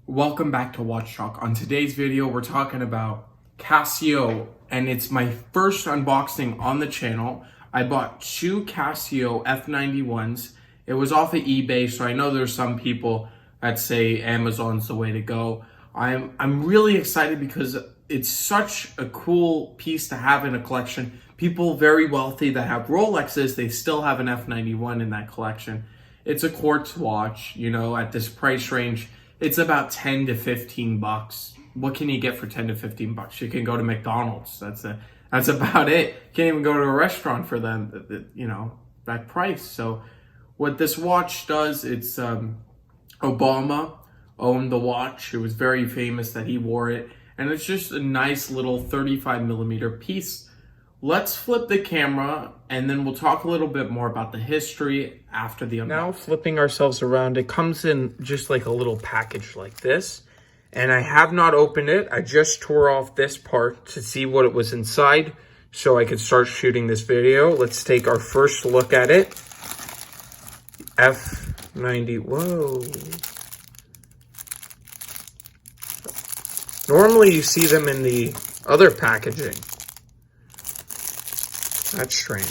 Welcome back to Watch Talk. On today's video, we're talking about Casio, and it's my first unboxing on the channel. I bought two Casio F91s. It was off of eBay, so I know there's some people that say Amazon's the way to go. I'm really excited because it's such a cool piece to have in a collection. People very wealthy that have Rolexes, they still have an F91 in that collection. It's a quartz watch, at this price range. It's about 10 to 15 bucks. What can you get for 10 to 15 bucks? You can go to McDonald's. That's about it. You can't even go to a restaurant for that price. So what this watch does, it's Obama owned the watch. It was very famous that he wore it. And it's just a nice little 35 millimeter piece. Let's flip the camera and then we'll talk a little bit more about the history after the unboxing. Now flipping ourselves around, it comes in just like a little package like this. And I have not opened it. I just tore off this part to see what it was inside so I could start shooting this video. Let's take our first look at it. F90, whoa. Normally you see them in the other packaging. That's strange.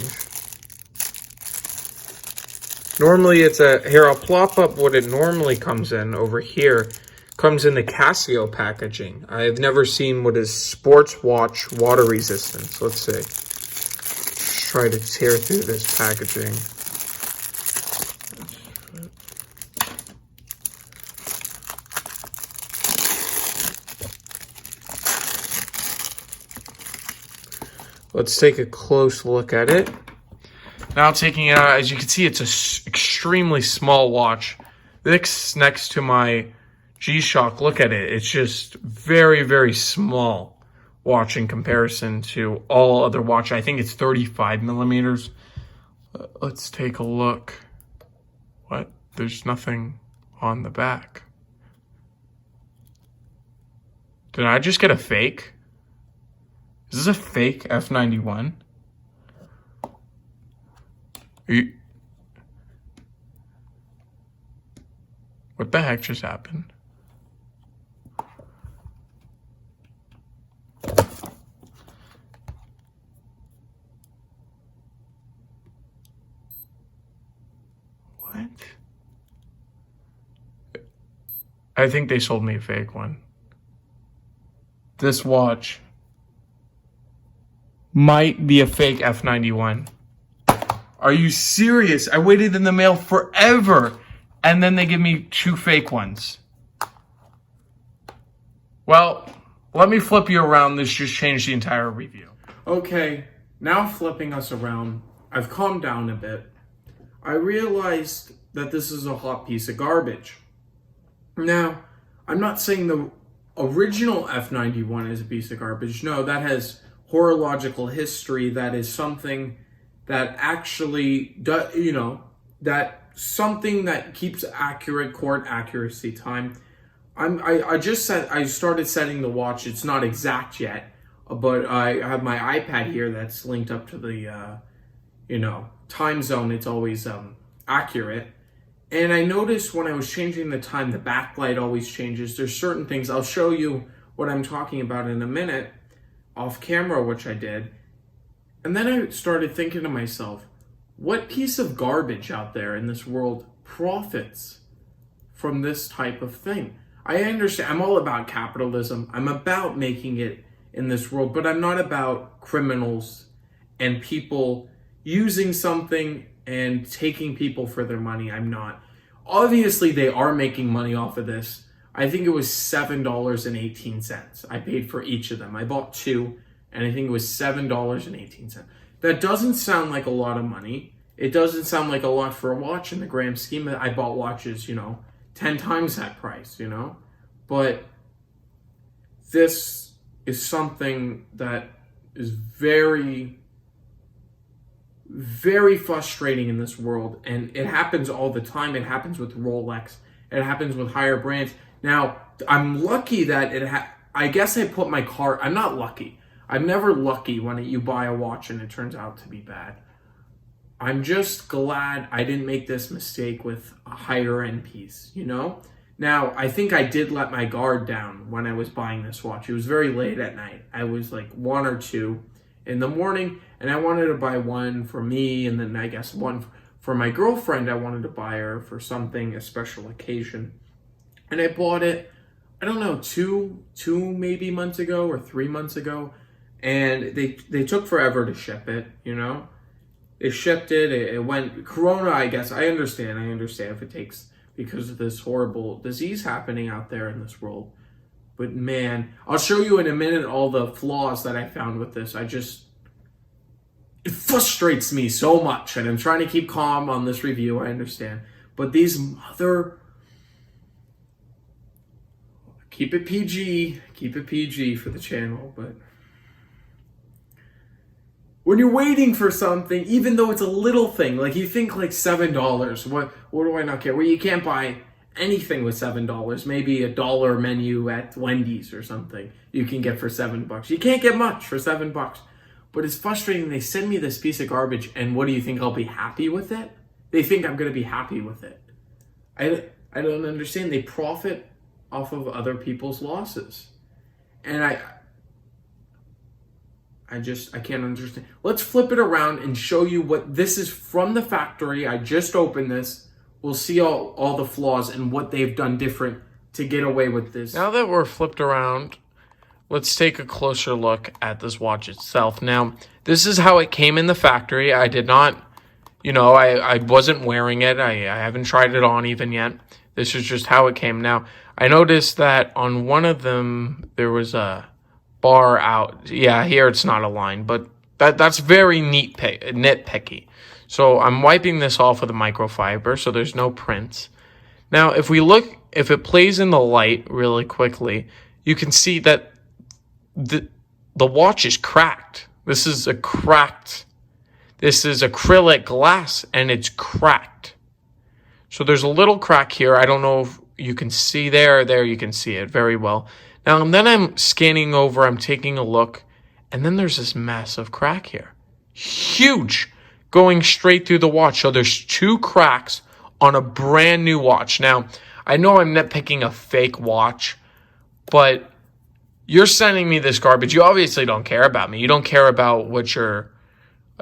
Normally it's here, I'll plop up what it normally comes in over here. Comes in the Casio packaging. I've never seen what is sports watch water resistance. Let's see. Let's try to tear through this packaging. Let's take a close look at it. Now taking it out, as you can see, it's an extremely small watch. This next to my G-Shock, look at it. It's just very, very small watch in comparison to all other watches. I think it's 35 millimeters. Let's take a look. What? There's nothing on the back. Did I just get a fake? Is this a fake F91? What the heck just happened? What? I think they sold me a fake one. This watch might be a fake F91. Are you serious? I waited in the mail forever and then they give me two fake ones. Well, let me flip you around. This just changed the entire review. Okay, now flipping us around, I've calmed down a bit. I realized that this is a hot piece of garbage. Now, I'm not saying the original F91 is a piece of garbage. No, that has horological history. That is something that actually does, that something that keeps accurate court accuracy time. I started setting the watch. It's not exact yet, but I have my iPad here that's linked up to the time zone. It's always accurate. And I noticed when I was changing the time, the backlight always changes. There's certain things. I'll show you what I'm talking about in a minute off camera, which I did. And then I started thinking to myself, what piece of garbage out there in this world profits from this type of thing? I understand, I'm all about capitalism. I'm about making it in this world, but I'm not about criminals and people using something and taking people for their money. I'm not. Obviously, they are making money off of this. I think it was $7.18. I paid for each of them. I bought two, and I think it was $7.18. That doesn't sound like a lot of money. It doesn't sound like a lot for a watch in the grand scheme. I bought watches, 10 times that price, But this is something that is very, very frustrating in this world. And it happens all the time. It happens with Rolex. It happens with higher brands. Now, I'm lucky that I guess I put my card. I'm not lucky. I'm never lucky when you buy a watch and it turns out to be bad. I'm just glad I didn't make this mistake with a higher end piece, Now, I think I did let my guard down when I was buying this watch. It was very late at night. I was like 1 or 2 in the morning, and I wanted to buy one for me, and then I guess one for my girlfriend. I wanted to buy her for something, a special occasion. And I bought it, I don't know, two maybe months ago or 3 months ago. And they took forever to ship it, you know? They shipped it, it went, Corona, I guess, I understand if it takes, because of this horrible disease happening out there in this world. But man, I'll show you in a minute all the flaws that I found with this. It frustrates me so much, and I'm trying to keep calm on this review, I understand. But these keep it PG for the channel, but when you're waiting for something, even though it's a little thing, like you think like $7, what do I not care? Well, you can't buy anything with $7. Maybe a $1 menu at Wendy's or something you can get for $7. You can't get much for $7. But it's frustrating. They send me this piece of garbage, and what do you think? I'll be happy with it? They think I'm going to be happy with it. I don't understand. They profit off of other people's losses. And I can't understand. Let's flip it around and show you what this is from the factory. I just opened this. We'll see all the flaws and what they've done different to get away with this. Now that we're flipped around, let's take a closer look at this watch itself. Now, this is how it came in the factory. I did not, I wasn't wearing it. I haven't tried it on even yet. This is just how it came. Now, I noticed that on one of them, there was a bar out. Yeah, here it's not aligned, but that's very nitpicky. So I'm wiping this off with a microfiber, so there's no prints. Now, if it plays in the light really quickly, you can see that the watch is cracked. This is acrylic glass, and it's cracked. So there's a little crack here. I don't know if you can see there you can see it very well. Now, and then I'm scanning over, I'm taking a look, and then there's this massive crack here. Huge, going straight through the watch. So there's 2 cracks on a brand new watch. Now, I know I'm nitpicking a fake watch, but you're sending me this garbage. You obviously don't care about me. You don't care about what your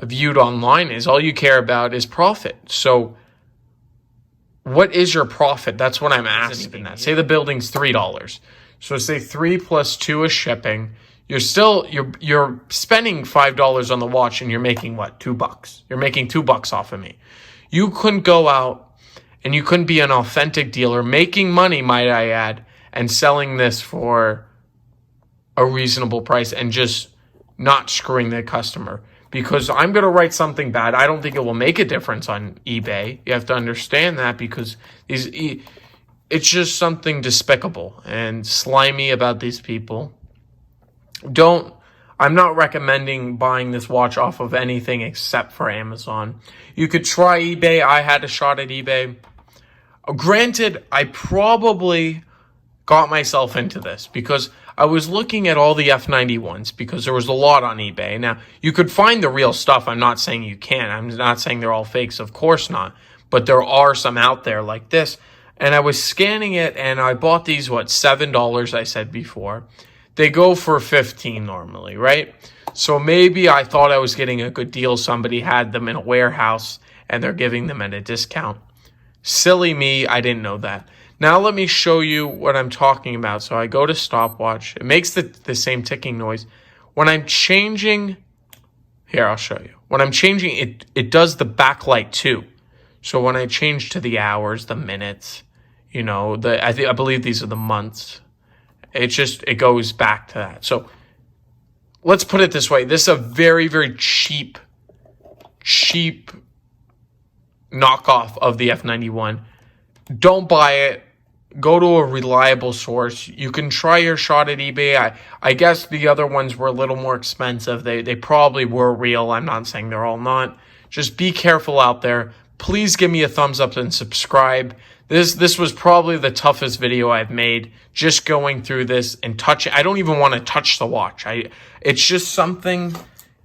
viewed online is. All you care about is profit. So what is your profit? That's what I'm asking. Say the building's $3. So say 3 plus 2 is shipping. You're spending $5 on the watch, and you're making what? $2. You're making $2 off of me. You couldn't go out and you couldn't be an authentic dealer making money, might I add, and selling this for a reasonable price and just not screwing the customer. Because I'm going to write something bad. I don't think it will make a difference on eBay. You have to understand that, because it's just something despicable and slimy about these people. I'm not recommending buying this watch off of anything except for Amazon. You could try eBay. I had a shot at eBay. Granted, I probably got myself into this because I was looking at all the F91s because there was a lot on eBay. Now, you could find the real stuff. I'm not saying you can't. I'm not saying they're all fakes. Of course not. But there are some out there like this. And I was scanning it, and I bought these, $7 I said before. They go for $15 normally, right? So maybe I thought I was getting a good deal. Somebody had them in a warehouse, and they're giving them at a discount. Silly me, I didn't know that. Now let me show you what I'm talking about. So I go to stopwatch. It makes the same ticking noise. When I'm changing, here, I'll show you. When I'm changing, it does the backlight too. So when I change to the hours, the minutes, I believe these are the months. It goes back to that. So let's put it this way. This is a very, very cheap knockoff of the F91. Don't buy it. Go to a reliable source. You can try your shot at eBay. I guess the other ones were a little more expensive. They probably were real. I'm not saying they're all not. Just be careful out there. Please give me a thumbs up and subscribe. This was probably the toughest video I've made, just going through this and touching. I don't even want to touch the watch. It's just something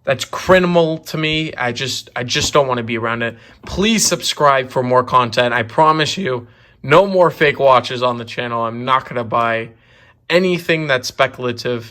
that's criminal to me. I just don't want to be around it. Please subscribe for more content. I promise you, No more fake watches on the channel. I'm not going to buy anything that's speculative.